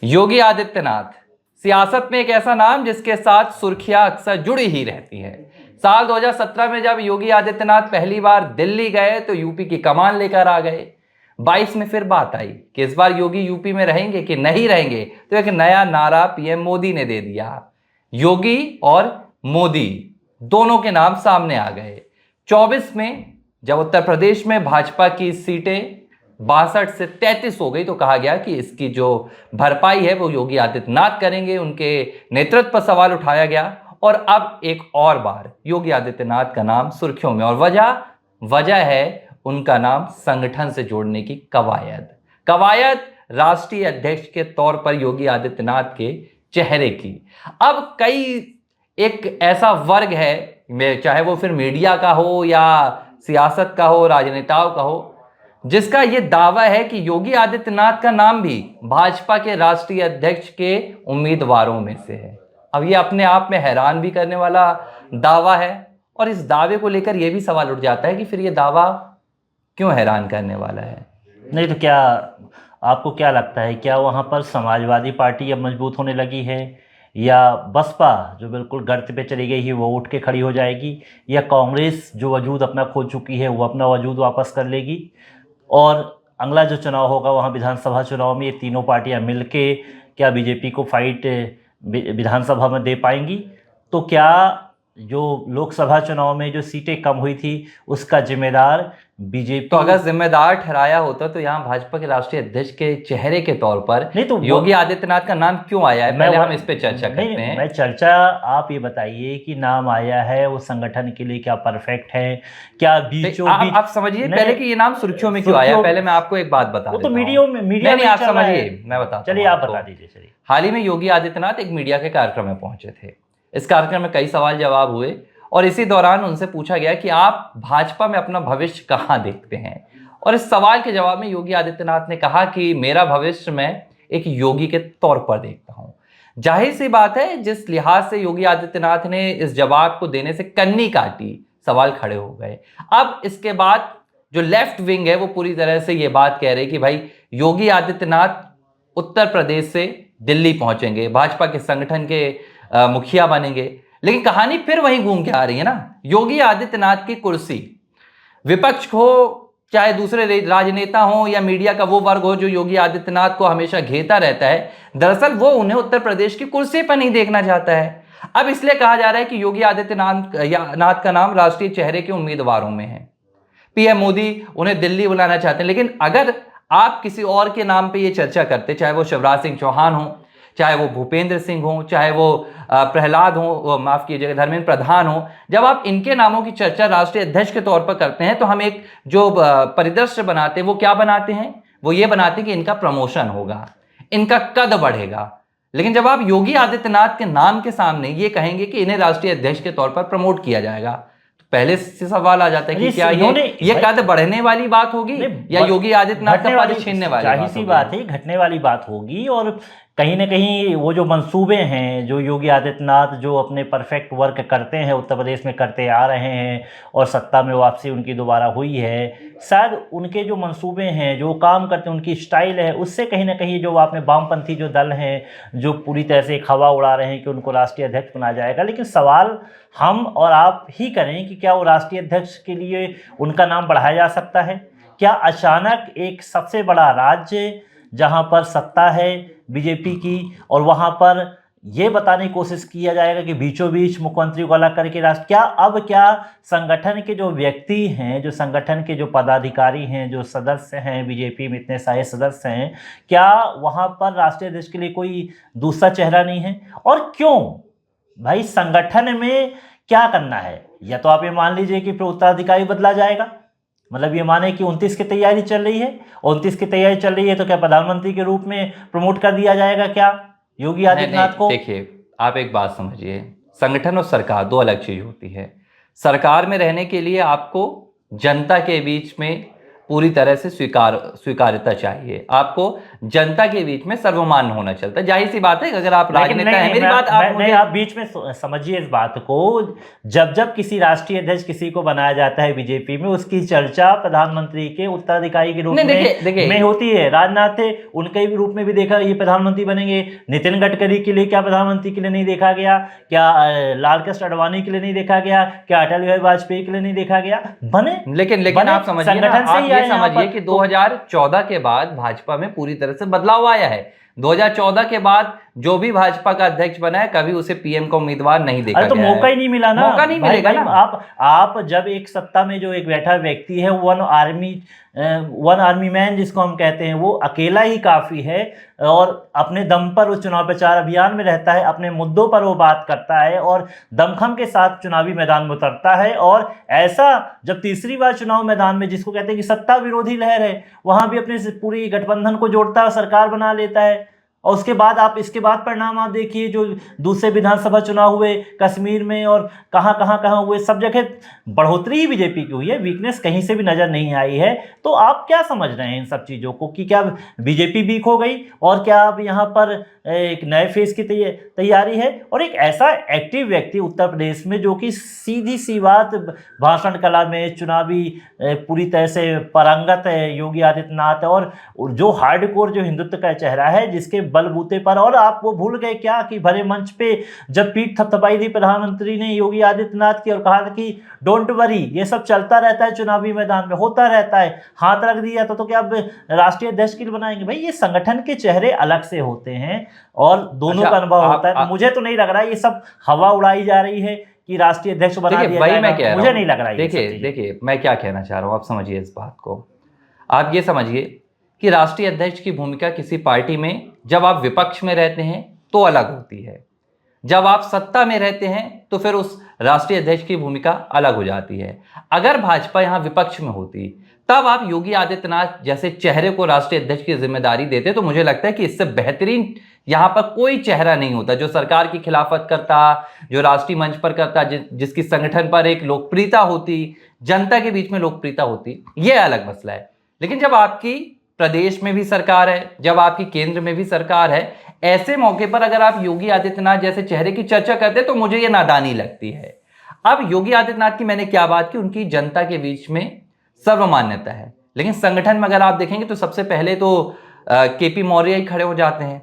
योगी आदित्यनाथ सियासत में एक ऐसा नाम जिसके साथ सुर्खियां अक्सर जुड़ी ही रहती हैं। साल 2017 में जब योगी आदित्यनाथ पहली बार दिल्ली गए तो यूपी की कमान लेकर आ गए। 22 में फिर बात आई कि इस बार योगी यूपी में रहेंगे कि नहीं रहेंगे, तो एक नया नारा पीएम मोदी ने दे दिया। योगी और मोदी दोनों के नाम सामने आ गए। 24 में जब उत्तर प्रदेश में भाजपा की सीटें 62 से 33 हो गई तो कहा गया कि इसकी जो भरपाई है वो योगी आदित्यनाथ करेंगे। उनके नेतृत्व पर सवाल उठाया गया और अब एक और बार योगी आदित्यनाथ का नाम सुर्खियों में, और वजह है उनका नाम संगठन से जोड़ने की कवायद राष्ट्रीय अध्यक्ष के तौर पर योगी आदित्यनाथ के चेहरे की। अब कई एक ऐसा वर्ग है, चाहे वो फिर मीडिया का हो या सियासत का हो, राजनेताओं का हो, जिसका यह दावा है कि योगी आदित्यनाथ का नाम भी भाजपा के राष्ट्रीय अध्यक्ष के उम्मीदवारों में से है। अब ये अपने आप में हैरान भी करने वाला दावा है, और इस दावे को लेकर यह भी सवाल उठ जाता है कि फिर यह दावा क्यों हैरान करने वाला है। नहीं तो क्या आपको क्या लगता है, क्या वहाँ पर समाजवादी पार्टी अब मजबूत होने लगी है, या बसपा जो बिल्कुल गर्त पे चली गई है वो उठ के खड़ी हो जाएगी, या कांग्रेस जो वजूद अपना खो चुकी है वो अपना वजूद वापस कर लेगी, और अगला जो चुनाव होगा वहाँ विधानसभा चुनाव में ये तीनों पार्टियाँ मिलके क्या बीजेपी को फाइट विधानसभा में दे पाएंगी? तो क्या जो लोकसभा चुनाव में जो सीटें कम हुई थी उसका जिम्मेदार बीजेपी? तो अगर जिम्मेदार ठहराया होता तो यहाँ भाजपा के राष्ट्रीय अध्यक्ष के चेहरे के तौर पर नहीं तो योगी आदित्यनाथ का नाम क्यों आया है, पहले हम इस पे चर्चा करते हैं। मैं चर्चा, आप ये बताइए कि नाम आया है वो संगठन के लिए क्या परफेक्ट है, क्या बीचों बीच आप समझिए पहले कि ये नाम सुर्खियों में क्यों आया। पहले मैं आपको एक बात बता देता हूं। तो मीडिया में आप समझिए, मैं बताता हूं। चलिए आप बता दीजिए। चलिए, हाल ही में योगी आदित्यनाथ एक मीडिया के कार्यक्रम में पहुंचे थे। इस कार्यक्रम में कई सवाल जवाब हुए और इसी दौरान उनसे पूछा गया कि आप भाजपा में अपना भविष्य कहां देखते हैं, और इस सवाल के जवाब में योगी आदित्यनाथ ने कहा कि मेरा भविष्य मैं एक योगी के तौर पर देखता हूं। जाहिर सी बात है, जिस लिहाज से योगी आदित्यनाथ ने इस जवाब को देने से कन्नी काटी, सवाल खड़े हो गए। अब इसके बाद जो लेफ्ट विंग है वो पूरी तरह से ये बात कह रही कि भाई योगी आदित्यनाथ उत्तर प्रदेश से दिल्ली पहुंचेंगे, भाजपा के संगठन के मुखिया बनेंगे। लेकिन कहानी फिर वहीं घूम के आ रही है ना। योगी आदित्यनाथ की कुर्सी, विपक्ष हो चाहे दूसरे राजनेता हो या मीडिया का वो वर्ग हो जो योगी आदित्यनाथ को हमेशा घेरता रहता है, दरअसल वो उन्हें उत्तर प्रदेश की कुर्सी पर नहीं देखना चाहता है। अब इसलिए कहा जा रहा है कि योगी आदित्यनाथ का नाम राष्ट्रीय चेहरे के उम्मीदवारों में है। पीएम मोदी उन्हें दिल्ली बुलाना चाहते हैं। लेकिन अगर आप किसी और के नाम पर यह चर्चा करते, चाहे वो शिवराज सिंह चौहान हो, चाहे वो भूपेंद्र सिंह हो, चाहे वो प्रहलाद हो, माफ कीजिएगा धर्मेंद्र प्रधान हो, जब आप इनके नामों की चर्चा राष्ट्रीय अध्यक्ष के तौर पर करते हैं तो हम एक जो परिदृश्य बनाते हैं वो क्या बनाते हैं, वो ये बनाते हैं कि इनका प्रमोशन होगा, इनका कद बढ़ेगा। लेकिन जब आप योगी आदित्यनाथ के नाम के सामने ये कहेंगे कि इन्हें राष्ट्रीय अध्यक्ष के तौर पर प्रमोट किया जाएगा, तो पहले से सवाल आ जाता है कि क्या ये कद बढ़ने वाली बात होगी या योगी आदित्यनाथ का पद छीनने वाली बात होगी? जाहिर सी बात है घटने वाली बात होगी। और कहीं ना कहीं वो जो मंसूबे हैं जो योगी आदित्यनाथ जो अपने परफेक्ट वर्क करते हैं उत्तर प्रदेश में करते आ रहे हैं, और सत्ता में वापसी उनकी दोबारा हुई है, शायद उनके जो मंसूबे हैं जो काम करते हैं उनकी स्टाइल है, उससे कहीं ना कहीं जो आपने वामपंथी जो दल हैं जो पूरी तरह से एक हवा उड़ा रहे हैं कि उनको राष्ट्रीय अध्यक्ष बनाया जाएगा। लेकिन सवाल हम और आप ही करें कि क्या वो राष्ट्रीय अध्यक्ष के लिए उनका नाम बढ़ाया जा सकता है? क्या अचानक एक सबसे बड़ा राज्य जहां पर सत्ता है बीजेपी की, और वहां पर यह बताने की कोशिश किया जाएगा कि बीचों बीच मुख्यमंत्री को अलग करके राष्ट्र, क्या संगठन के जो व्यक्ति हैं, जो संगठन के जो पदाधिकारी हैं, जो सदस्य हैं, बीजेपी में इतने सारे सदस्य हैं, क्या वहां पर राष्ट्रीय अध्यक्ष के लिए कोई दूसरा चेहरा नहीं है? और क्यों भाई संगठन में क्या करना है? या तो आप ये मान लीजिए कि फिर उत्तराधिकारी बदला जाएगा, मतलब ये माने कि 29 की तैयारी चल रही है, 29 की तैयारी चल रही है तो क्या प्रधानमंत्री के रूप में प्रमोट कर दिया जाएगा क्या योगी आदित्यनाथ को? देखिए, आप एक बात समझिए, संगठन और सरकार दो अलग चीज होती है। सरकार में रहने के लिए आपको जनता के बीच में पूरी तरह से स्वीकार्यता चाहिए, आपको जनता के बीच में सर्वमान्य होना चलता है। जाहिर सी बात है, अगर आप राजनेता हैं, मेरी बात आप बीच में समझिए इस बात को। जब किसी राष्ट्रीय अध्यक्ष किसी को बनाया जाता है बीजेपी में, उसकी चर्चा प्रधानमंत्री के उत्तराधिकारी के रूप में होती है। राजनाथ थे, उनके भी रूप में भी देखा ये प्रधानमंत्री बनेंगे। नितिन गडकरी के लिए क्या प्रधानमंत्री के लिए नहीं देखा गया? क्या लालकृष्ण आडवाणी के लिए नहीं देखा गया? क्या अटल बिहारी वाजपेयी के लिए नहीं देखा गया? बने। लेकिन आप समझिए ना, आप ये समझिए कि 2014 के बाद भाजपा में पूरी तरह से बदलाव आया है। 2014 के बाद जो भी भाजपा का अध्यक्ष बना है, कभी उसे पीएम का उम्मीदवार नहीं देखा गया। तो मौका ही नहीं मिला ना, मौका नहीं मिलेगा ना। आप जब एक सत्ता में जो एक बैठा व्यक्ति है, वन आर्मी मैन जिसको हम कहते हैं, वो अकेला ही काफी है और अपने दम पर वो चुनाव प्रचार अभियान में रहता है, अपने मुद्दों पर वो बात करता है और दमखम के साथ चुनावी मैदान में उतरता है। और ऐसा जब तीसरी बार चुनाव मैदान में, जिसको कहते हैं कि सत्ता विरोधी लहर है, वहां भी अपने पूरी गठबंधन को जोड़ता है, सरकार बना लेता है। और उसके बाद इसके बाद परिणाम आप देखिए, जो दूसरे विधानसभा चुनाव हुए कश्मीर में और कहाँ हुए, सब जगह बढ़ोतरी ही बीजेपी की हुई है, वीकनेस कहीं से भी नजर नहीं आई है। तो आप क्या समझ रहे हैं इन सब चीज़ों को कि क्या बीजेपी वीक हो गई और क्या अब यहाँ पर एक नए फेज की तैयारी है? और एक ऐसा एक्टिव व्यक्ति उत्तर प्रदेश में जो कि सीधी सी बात भाषण कला में चुनावी पूरी तरह से पारंगत है, योगी आदित्यनाथ, और जो हार्डकोर जो हिंदुत्व का चेहरा है, जिसके बलबूते पर, और आप वो भूल गए क्या कि भरे मंच पे जब पीठ थपथपाई थी प्रधानमंत्री ने योगी आदित्यनाथ की और कहा था कि डोंट वरी, ये सब चलता रहता है, चुनावी मैदान में होता रहता है, हाथ रख दिया तो क्या अब राष्ट्रीय अध्यक्ष के लिए बनाएंगे? भाई ये संगठन के चेहरे अलग से होते हैं और दोनों का अनुभव होता है। मुझे तो नहीं लग रहा है ये सब हवा उड़ाई जा रही है कि राष्ट्रीय अध्यक्ष बना दिया जाएगा, मुझे नहीं लग रहा है। देखिए मैं क्या कहना चाह रहा हूँ, आप समझिए इस बात को। आप ये समझिए कि राष्ट्रीय अध्यक्ष की भूमिका किसी पार्टी में जब आप विपक्ष में रहते हैं तो अलग होती है, जब आप सत्ता में रहते हैं तो फिर उस राष्ट्रीय अध्यक्ष की भूमिका अलग हो जाती है। अगर भाजपा यहां विपक्ष में होती तब आप योगी आदित्यनाथ जैसे चेहरे को राष्ट्रीय अध्यक्ष की जिम्मेदारी देते, तो मुझे लगता है कि इससे बेहतरीन यहां पर कोई चेहरा नहीं होता जो सरकार की खिलाफत करता, जो राष्ट्रीय मंच पर करता, जिसकी संगठन पर एक लोकप्रियता होती, जनता के बीच में लोकप्रियता होती। यह अलग मसला है। लेकिन जब आपकी प्रदेश में भी सरकार है, जब आपकी केंद्र में भी सरकार है, ऐसे मौके पर अगर आप योगी आदित्यनाथ जैसे चेहरे की चर्चा करते तो मुझे यह नादानी लगती है। अब योगी आदित्यनाथ की मैंने क्या बात की, उनकी जनता के बीच में सर्वमान्यता है, लेकिन संगठन में अगर आप देखेंगे तो सबसे पहले तो केपी मौर्य ही खड़े हो जाते हैं।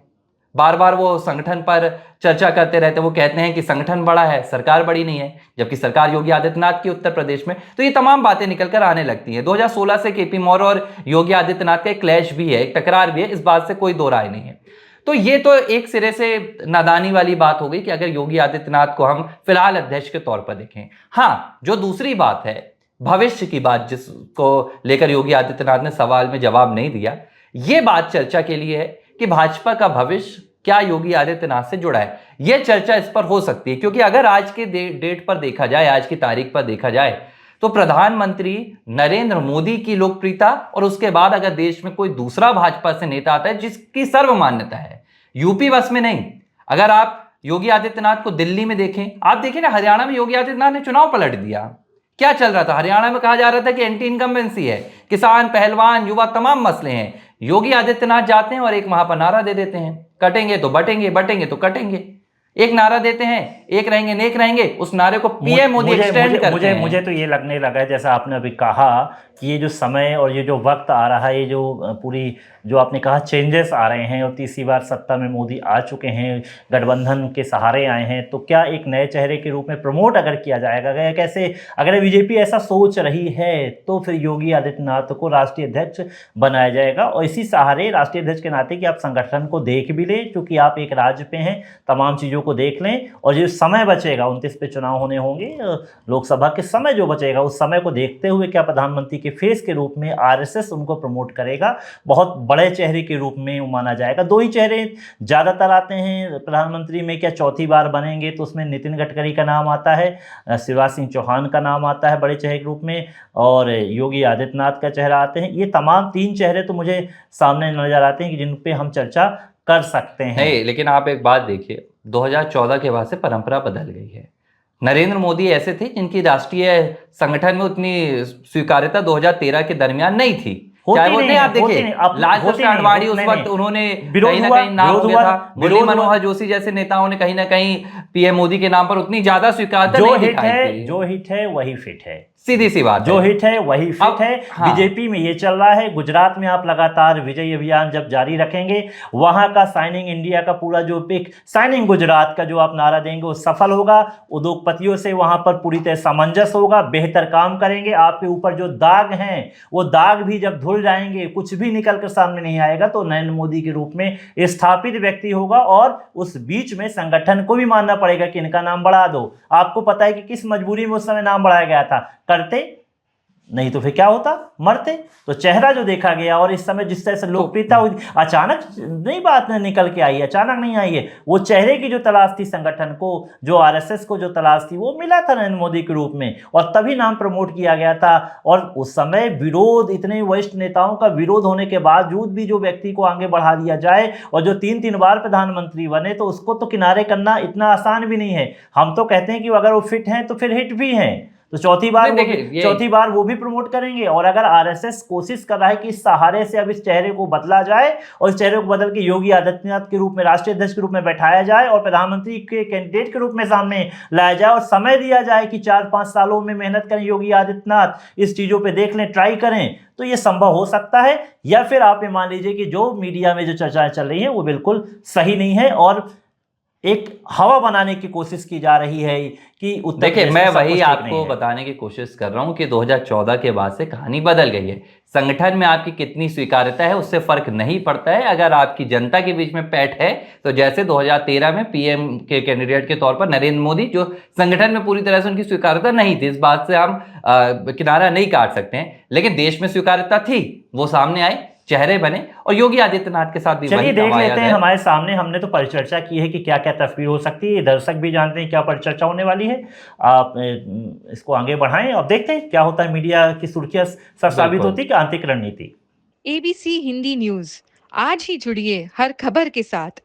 बार बार वो संगठन पर चर्चा करते रहते हैं, वो कहते हैं कि संगठन बड़ा है, सरकार बड़ी नहीं है, जबकि सरकार योगी आदित्यनाथ की उत्तर प्रदेश में। तो ये तमाम बातें निकलकर आने लगती हैं। 2016 से केपी मौर्य और योगी आदित्यनाथ का एक क्लैश भी है, एक टकरार भी है, इस बात से कोई दो राय नहीं है। तो ये तो एक सिरे से नादानी वाली बात हो गई कि अगर योगी आदित्यनाथ को हम फिलहाल अध्यक्ष के तौर पर देखें। हाँ, जो दूसरी बात है भविष्य की बात, जिसको लेकर योगी आदित्यनाथ ने सवाल में जवाब नहीं दिया, ये बात चर्चा के लिए है कि भाजपा का भविष्य क्या योगी आदित्यनाथ से जुड़ा है। यह चर्चा इस पर हो सकती है, क्योंकि अगर आज के डेट पर देखा जाए, आज की तारीख पर देखा जाए, तो प्रधानमंत्री नरेंद्र मोदी की लोकप्रियता और उसके बाद अगर देश में कोई दूसरा भाजपा से नेता आता है जिसकी सर्वमान्यता है, यूपी बस में नहीं। अगर आप योगी आदित्यनाथ को दिल्ली में देखें, आप देखें ना, हरियाणा में योगी आदित्यनाथ ने चुनाव पलट दिया। क्या चल रहा था हरियाणा में? कहा जा रहा था कि एंटी इनकम्बेंसी है, किसान, पहलवान, युवा, तमाम मसले हैं। योगी आदित्यनाथ जाते हैं और एक वहां पर नारा दे देते हैं, कटेंगे तो बटेंगे, बटेंगे तो कटेंगे। एक नारा देते हैं, एक रहेंगे नेक रहेंगे, उस नारे को पीएम मोदी एक्सटेंड करते हैं। मुझे तो ये लगने लगा है, जैसा आपने अभी कहा कि ये जो समय और ये जो वक्त आ रहा है, ये जो पूरी जो आपने कहा चेंजेस आ रहे हैं और तीसरी बार सत्ता में मोदी आ चुके हैं, गठबंधन के सहारे आए हैं, तो क्या एक नए चेहरे के रूप में प्रमोट अगर किया जाएगा, कैसे अगर बीजेपी ऐसा सोच रही है तो फिर योगी आदित्यनाथ को राष्ट्रीय अध्यक्ष बनाया जाएगा। और इसी सहारे राष्ट्रीय अध्यक्ष के नाते कि आप संगठन को देख भी लें, क्योंकि आप एक राज्य पे हैं, तमाम चीज़ों को देख लें, और जो समय बचेगा 29 पे चुनाव होने होंगे लोकसभा के, समय जो बचेगा उस समय को देखते हुए क्या प्रधानमंत्री के फेस के रूप में आरएसएस उनको प्रमोट करेगा, बहुत बड़े चेहरे के रूप में माना जाएगा। दो ही चेहरे ज़्यादातर आते हैं प्रधानमंत्री में, क्या चौथी बार बनेंगे तो उसमें नितिन गडकरी का नाम आता है, शिवराज सिंह चौहान का नाम आता है बड़े चेहरे के रूप में, और योगी आदित्यनाथ का चेहरा आते हैं। ये तमाम तीन चेहरे तो मुझे सामने नजर आते हैं कि जिन पे हम चर्चा कर सकते हैं। नहीं, लेकिन आप एक बात देखिए, 2014 के बाद से परंपरा बदल गई है। नरेंद्र मोदी ऐसे थे जिनकी राष्ट्रीय संगठन में उतनी स्वीकार्यता 2013 के दरमियान नहीं थी, चाहे वो नहीं, आप देखिए लाल कृष्ण आडवाणी उस वक्त उन्होंने कहीं ना कहीं नाम हो गया था, मुरली मनोहर जोशी जैसे नेताओं ने कहीं ना कहीं पीएम मोदी के नाम पर उतनी ज्यादा स्वीकारता नहीं दिखाई थी। जो हिट है वही फिट है, सीधी सी बात जो हिट है वही फिट है। हाँ। बीजेपी में ये चल रहा है, गुजरात में आप लगातार विजय अभियान जब जारी रखेंगे, वहां का साइनिंग इंडिया का पूरा जो पिक साइनिंग गुजरात का जो आप नारा देंगे वो सफल होगा। उद्योगपतियों से वहां पर पूरी तरह सामंजस्य होगा, बेहतर काम करेंगे। आपके ऊपर जो दाग हैं वो दाग भी जब धुल जाएंगे, कुछ भी निकल कर सामने नहीं आएगा, तो नरेंद्र मोदी के रूप में स्थापित व्यक्ति होगा। और उस बीच में संगठन को भी मानना पड़ेगा कि इनका नाम बढ़ा दो। आपको पता है कि किस मजबूरी में उस समय नाम बढ़ाया गया था, करते नहीं तो फिर क्या होता, मरते। तो चेहरा जो देखा गया और इस समय जिस तरह से लोकप्रियता हुई, अचानक नहीं बात निकल के आई है, अचानक नहीं आई है। वो चेहरे की जो तलाश थी संगठन को, जो आरएसएस को जो तलाश थी, वो मिला था नरेंद्र मोदी के रूप में, और तभी नाम प्रमोट किया गया था। और उस समय विरोध, इतने वरिष्ठ नेताओं का विरोध होने के बावजूद भी जो व्यक्ति को आगे बढ़ा दिया जाए और जो 3-3 बार प्रधानमंत्री बने, तो उसको तो किनारे करना इतना आसान भी नहीं है। हम तो कहते हैं कि अगर वो फिट हैं तो फिर हिट भी हैं, तो चौथी बार वो भी प्रमोट करेंगे। और अगर आरएसएस कोशिश कर रहा है कि इस सहारे से अब इस चेहरे को बदला जाए और इस चेहरे को बदल के योगी आदित्यनाथ के रूप में, राष्ट्रीय अध्यक्ष के रूप में बैठाया जाए और प्रधानमंत्री के कैंडिडेट के रूप में सामने लाया जाए, और समय दिया जाए कि 4-5 सालों में मेहनत करें योगी आदित्यनाथ, इस चीजों पर देख लें, ट्राई करें, तो ये संभव हो सकता है। या फिर आप ये मान लीजिए कि जो मीडिया में जो चर्चाएं चल रही है वो बिल्कुल सही नहीं है और एक हवा बनाने की कोशिश की जा रही है कि उत्तर देखिए, मैं वही आपको बताने की कोशिश कर रहा हूं कि 2014 के बाद से कहानी बदल गई है। संगठन में आपकी कितनी स्वीकार्यता है उससे फर्क नहीं पड़ता है। अगर आपकी जनता के बीच में पैठ है, तो जैसे 2013 में पीएम के कैंडिडेट के तौर पर नरेंद्र मोदी, जो संगठन में पूरी तरह से उनकी स्वीकार्यता नहीं थी, इस बात से हम किनारा नहीं काट सकते हैं, लेकिन देश में स्वीकार्यता थी, वो सामने आई, चेहरे बने, और योगी आदित्यनाथ के साथ भी चलिए देख लेते हैं हमारे सामने। हमने तो परिचर्चा की है कि क्या क्या तस्वीर हो सकती है, दर्शक भी जानते हैं क्या परिचर्चा होने वाली है। आप इसको आगे बढ़ाएं और देखते हैं क्या होता है। मीडिया की सुर्खियां सर साबित होती है कि आंतरिक रणनीति। ABC हिंदी न्यूज, आज ही जुड़िए हर खबर के साथ।